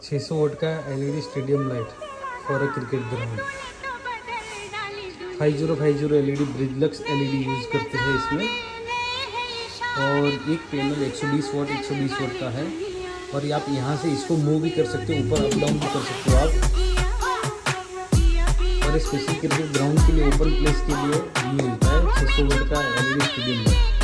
600 watt का LED stadium light for a cricket ground. 5050 LED Bridgelux LED use करते हैं इसमें। और एक पैनल 120 वाट 120 वाट का है। और आप यहाँ से इसको मूव भी कर सकते हो, ऊपर अप डाउन भी कर सकते हो आप। और स्पेशली क्रिकेट ग्राउंड के लिए ओपन प्लेस के लिए मिलता है 600 वाट का एलईडी स्टेडियम लाइट।